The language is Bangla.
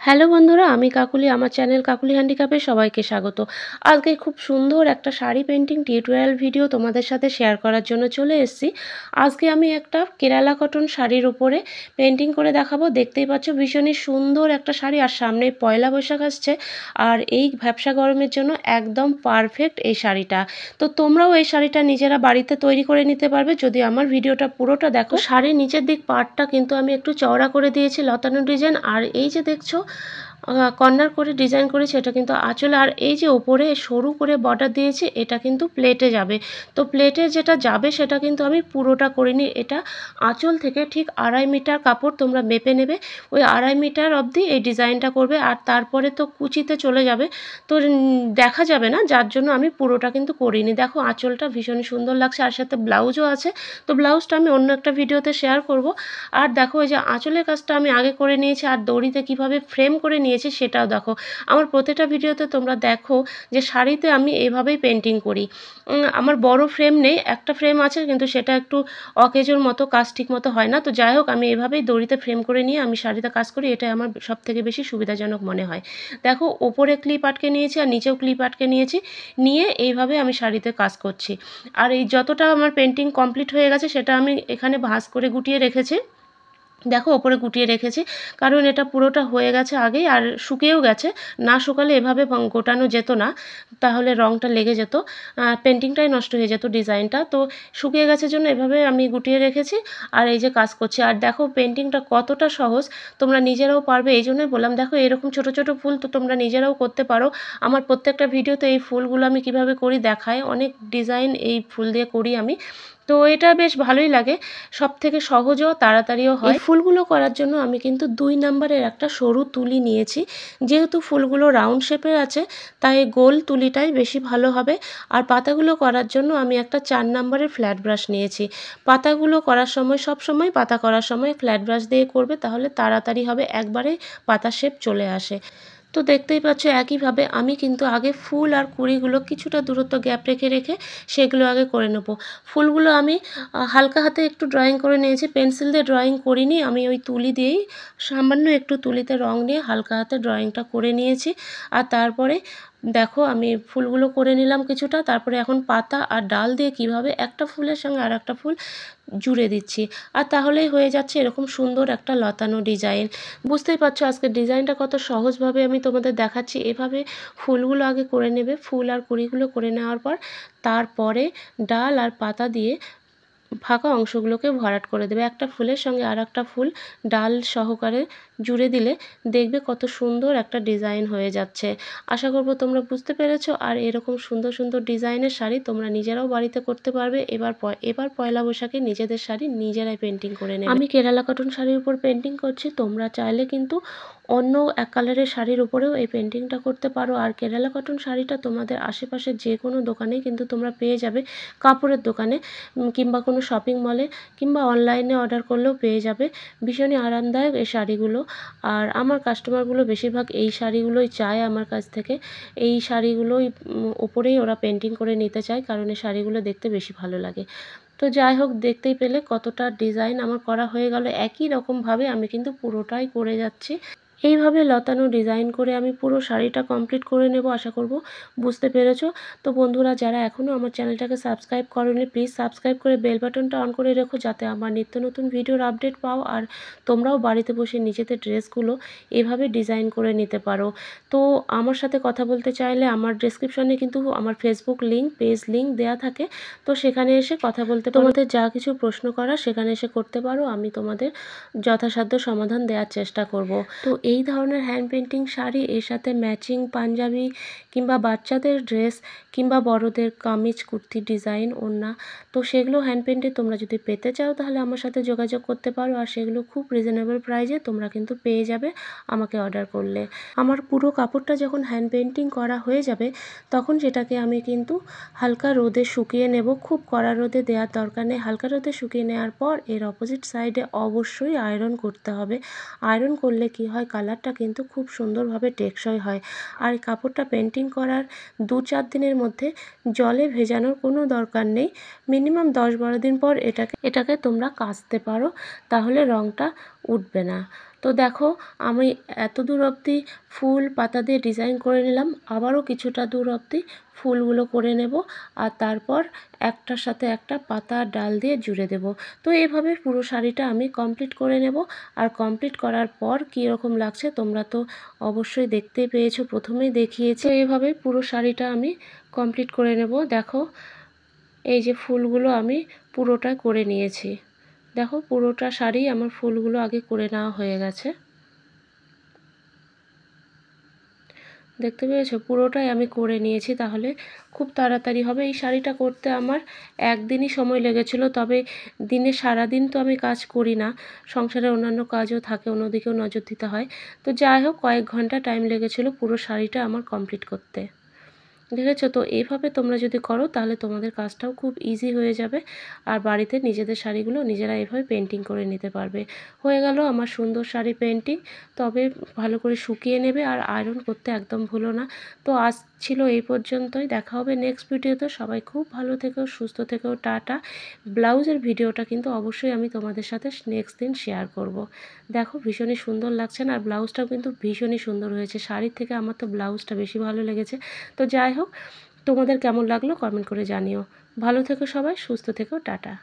হ্যালো বন্ধুরা, আমি কাকুলি। আমার চ্যানেল কাকুলি হ্যান্ডিক্রাফটে সবাইকে স্বাগত। আজকে খুব সুন্দর একটা শাড়ি পেন্টিং টিউটোরিয়াল ভিডিও তোমাদের সাথে শেয়ার করার জন্য চলে এসেছি। আজকে আমি একটা কেরালা কটন শাড়ির উপরে পেন্টিং করে দেখাবো। দেখতেই পাচ্ছ ভীষণই সুন্দর একটা শাড়ি, আর সামনে পয়লা বৈশাখ আসছে, আর এই ভ্যাপসা গরমের জন্য একদম পারফেক্ট এই শাড়িটা। তো তোমরাও এই শাড়িটা নিজেরা বাড়িতে তৈরি করে নিতে পারবে যদি আমার ভিডিওটা পুরোটা দেখো। শাড়ির নিচের দিক পার্টটা কিন্তু আমি একটু চওড়া করে দিয়েছি লতানো ডিজাইন, আর এই যে দেখছো কর্নার করে ডিজাইন করেছি, এটা কিন্তু আঁচল। আর এই যে ওপরে সরু করে বর্ডার দিয়েছি, এটা কিন্তু প্লেটে যাবে। তো প্লেটে যেটা যাবে সেটা কিন্তু আমি পুরোটা করিনি। এটা আঁচল থেকে ঠিক 2.5 মিটার কাপড় তোমরা মেপে নেবে, ওই 2.5 মিটার অবধি এই ডিজাইনটা করবে, আর তারপরে তো কুচিতে চলে যাবে, তো দেখা যাবে না, যার জন্য আমি পুরোটা কিন্তু করিনি। দেখো আঁচলটা ভীষণ সুন্দর লাগছে, আর সাথে ব্লাউজও আছে। তো ব্লাউজটা আমি অন্য একটা ভিডিওতে শেয়ার করব। আর দেখো এই যে আঁচলের কাজটা আমি আগে করে নিয়েছি, আর দড়িতে কিভাবে ফ্রেম করে নিয়েছি সেটাও দেখো। আমার প্রতিটা ভিডিওতে তোমরা দেখো যে শাড়িতে আমি এভাবেই পেন্টিং করি। আমার বড় ফ্রেম নেই, একটা ফ্রেম আছে, কিন্তু সেটা একটু অকেজোর মতো, কাজ ঠিক মতো হয় না। তো যাই হোক, আমি এভাবেই দড়িতে ফ্রেম করে নিয়ে আমি শাড়িতে কাজ করি, এটাই আমার সব থেকে বেশি সুবিধাজনক মনে হয়। দেখো ওপরে ক্লিপ আটকে নিয়েছি আর নিচেও ক্লিপ আটকে নিয়েছি, নিয়ে এইভাবে আমি শাড়িতে কাজ করছি। আর এই যতটা আমার পেন্টিং কমপ্লিট হয়ে গেছে সেটা আমি এখানে ভাঁজ করে গুটিয়ে রেখেছি। দেখো ওপরে গুটিয়ে রেখেছি, কারণ এটা পুরোটা হয়ে গেছে আগেই, আর শুকিয়েও গেছে। না শুকালে এভাবে গোটানো যেত না, তাহলে রঙটা লেগে যেত, পেন্টিংটাই নষ্ট হয়ে যেত, ডিজাইনটা। তো শুকিয়ে গেছে জন্য এভাবে আমি গুটিয়ে রেখেছি, আর এই যে কাজ করছি। আর দেখো পেন্টিংটা কতটা সহজ, তোমরা নিজেরাও পারবে। এই জন্যই বললাম, দেখো এরকম ছোট ছোট ফুল তো তোমরা নিজেরাও করতে পারো। আমার প্রত্যেকটা ভিডিওতে এই ফুলগুলো আমি কিভাবে করি দেখায়, অনেক ডিজাইন এই ফুল দিয়ে করি আমি। তো এটা বেশ ভালোই লাগে, সব থেকে সহজও তাড়াতাড়িও হয়। ফুলগুলো করার জন্য আমি কিন্তু 2 নাম্বারের একটা সরু তুলি নিয়েছি। যেহেতু ফুলগুলো রাউন্ড শেপের আছে, তাই গোল তুলিটাই বেশি ভালো হবে। আর পাতাগুলো করার জন্য আমি একটা 4 নাম্বারের ফ্ল্যাট ব্রাশ নিয়েছি। পাতাগুলো করার সময়, সব সময় পাতা করার সময় ফ্ল্যাট ব্রাশ দিয়ে করবে, তাহলে তাড়াতাড়ি হবে, একবারে পাতা শেপ চলে আসে। তো দেখতেই পাচ্ছ একইভাবে আমি কিন্তু আগে ফুল আর কুঁড়িগুলো কিছুটা দূরত্ব গ্যাপ রেখে রেখে সেগুলো আগে করে নেব। ফুলগুলো আমি হালকা হাতে একটু ড্রয়িং করে নিয়েছি, পেন্সিল দিয়ে ড্রয়িং করিনি, আমি ওই তুলি দিয়েই সামান্য একটু তুলিতে রং নিয়ে হালকা হাতে ড্রয়িংটা করে নিয়েছি। আর তারপরে দেখো আমি ফুলগুলো করে নিলাম কিছুটা, তারপরে এখন পাতা আর ডাল দিয়ে কিভাবে একটা ফুলের সঙ্গে আর একটা ফুল জুড়ে দিচ্ছি, আর তাহলেই হয়ে যাচ্ছে এরকম সুন্দর একটা লতানো ডিজাইন। বুঝতেই পারছো আজকের ডিজাইনটা কত সহজভাবে আমি তোমাদের দেখাচ্ছি। এভাবে ফুলগুলো আগে করে নেবে, ফুল আর কুঁড়িগুলো করে নেওয়ার পর তারপরে ডাল আর পাতা দিয়ে ফাঁকা অংশগুলোকে ভরাট করে দেবে। একটা ফুলের সঙ্গে আর একটা ফুল ডাল সহকারে জুড়ে দিলে দেখবে কত সুন্দর একটা ডিজাইন হয়ে যাচ্ছে। আশা করব তোমরা বুঝতে পেরেছো। আর এরকম সুন্দর সুন্দর ডিজাইনের শাড়ি তোমরা নিজেরাও বাড়িতে করতে পারবে। এবার পয়লা বৈশাখে নিজেদের শাড়ি নিজেরাই পেন্টিং করে নেবে। আমি কেরালা কটন শাড়ির উপর পেন্টিং করছি, তোমরা চাইলে কিন্তু অন্য এক কালারের শাড়ির উপরেও এই পেন্টিংটা করতে পারো। আর কেরালা কটন শাড়িটা তোমাদের আশেপাশে যে কোনো দোকানেই কিন্তু তোমরা পেয়ে যাবে, কাপড়ের দোকানে কিংবা কোনো শপিং মলে কিংবা অনলাইনে অর্ডার করলেও পেয়ে যাবে। ভীষণই আরামদায়ক এই শাড়িগুলো, আর আমার কাস্টমারগুলো বেশিরভাগ এই শাড়িগুলোই চায় আমার কাছ থেকে। এই শাড়িগুলোই ওপরেই ওরা পেন্টিং করে নিতে চায়, কারণ এই শাড়িগুলো দেখতে বেশি ভালো লাগে। তো যাই হোক, দেখতেই পেলে কতটা ডিজাইন আমার করা হয়ে গেল। একই রকমভাবে আমি কিন্তু পুরোটাই করে যাচ্ছি। এইভাবে লতানো ডিজাইন করে আমি পুরো শাড়িটা কমপ্লিট করে নেব। আশা করব বুঝতে পেরেছো। তো বন্ধুরা, যারা এখনও আমার চ্যানেলটাকে সাবস্ক্রাইব করোনি, প্লিজ সাবস্ক্রাইব করে বেল বাটনটা অন করে রেখো, যাতে আমার নিত্য নতুন ভিডিওর আপডেট পাও, আর তোমরাও বাড়িতে বসে নিজেদের ড্রেসগুলো এভাবে ডিজাইন করে নিতে পারো। তো আমার সাথে কথা বলতে চাইলে আমার ডেসক্রিপশনে কিন্তু আমার ফেসবুক লিঙ্ক, পেজ লিঙ্ক দেওয়া থাকে, তো সেখানে এসে কথা বলতে পারো। তোমাদের যা কিছু প্রশ্ন করার সেখানে এসে করতে পারো, আমি তোমাদের যথাসাধ্য সমাধান দেওয়ার চেষ্টা করব। তো এই ধরনের হ্যান্ড পেন্টিং শাড়ি, এর সাথে ম্যাচিং পাঞ্জাবি কিংবা বাচ্চাদের ড্রেস কিংবা বড়দের কামিজ, কুর্তি ডিজাইন, ওড়না, তো সেগুলো হ্যান্ড পেন্টে তোমরা যদি পেতে চাও তাহলে আমার সাথে যোগাযোগ করতে পারো। আর সেগুলো খুব রিজনেবল প্রাইসে তোমরা কিন্তু পেয়ে যাবে আমাকে অর্ডার করলে। আমার পুরো কাপড়টা যখন হ্যান্ড পেন্টিং করা হয়ে যাবে, তখন সেটাকে আমি কিন্তু হালকা রোদে শুকিয়ে নেব। খুব কড়া রোদে দেওয়ার দরকার নেই, হালকা রোদে শুকিয়ে নেওয়ার পর এর অপোজিট সাইডে অবশ্যই আয়রন করতে হবে। আয়রন করলে কি হয়, কালারটা কিন্তু খুব সুন্দরভাবে টেকসই হয়। আর কাপড়টা পেন্টিং করার 2-4 দিনের মধ্যে জলে ভেজানোর কোনো দরকার নেই। মিনিমাম 10-12 দিন পর এটাকে তোমরা কাচতে পারো, তাহলে রঙটা উঠবে না। তো দেখো আমি এত দূর অবধি ফুল পাতা দিয়ে ডিজাইন করে নিলাম, আবারও কিছুটা দূর অবধি ফুলগুলো করে নেব আর তারপর একটার সাথে একটা পাতা ডাল দিয়ে জুড়ে দেব। তো এইভাবে পুরো শাড়িটা আমি কমপ্লিট করে নেব। আর কমপ্লিট করার পর কীরকম লাগছে তোমরা তো অবশ্যই দেখতেই পেয়েছো, প্রথমেই দেখিয়েছি। এইভাবে পুরো শাড়িটা আমি কমপ্লিট করে নেব। দেখো এই যে ফুলগুলো আমি পুরোটা করে নিয়েছি। দেখো পুরোটা শাড়ি আমার ফুলগুলো আগে করে নেওয়া হয়ে গেছে, দেখতে পেয়েছো পুরোটাই আমি করে নিয়েছি। তাহলে খুব তাড়াতাড়ি হবে। এই শাড়িটা করতে আমার একদিনই সময় লেগেছিল, তবে দিনে সারাদিন তো আমি কাজ করি না, সংসারে অন্যান্য কাজও থাকে, অন্যদিকেও নজর দিতে হয়। তো যাই হোক কয়েক ঘন্টা টাইম লেগেছিল পুরো শাড়িটা আমার কমপ্লিট করতে। দেখেছো তো এইভাবে তোমরা যদি করো তাহলে তোমাদের কাজটাও খুব ইজি হয়ে যাবে আর বাড়িতে নিজেদের শাড়িগুলো নিজেরা এইভাবে পেন্টিং করে নিতে পারবে। হয়ে গেল আমার সুন্দর শাড়ি পেন্টিং। তবে ভালো করে শুকিয়ে নেবে আর আয়রন করতে একদম ভুলো না। তো আজ ছিল এই পর্যন্তই, দেখা হবে নেক্সট ভিডিওতে। সবাই খুব ভালো থেকো, সুস্থ থেকো, টাটা। ব্লাউজের ভিডিওটা কিন্তু অবশ্যই আমি তোমাদের সাথে নেক্সট দিন শেয়ার করব। দেখো ভীষণই সুন্দর লাগছে না, আর ব্লাউজটাও কিন্তু ভীষণই সুন্দর হয়েছে। শাড়ির থেকে আমার তো ব্লাউজটা বেশি ভালো লেগেছে। তো যাই হোক তোমাদের কেমন লাগলো কমেন্ট করে জানিও। ভালো থেকো সবাই, সুস্থ থেকো, টাটা।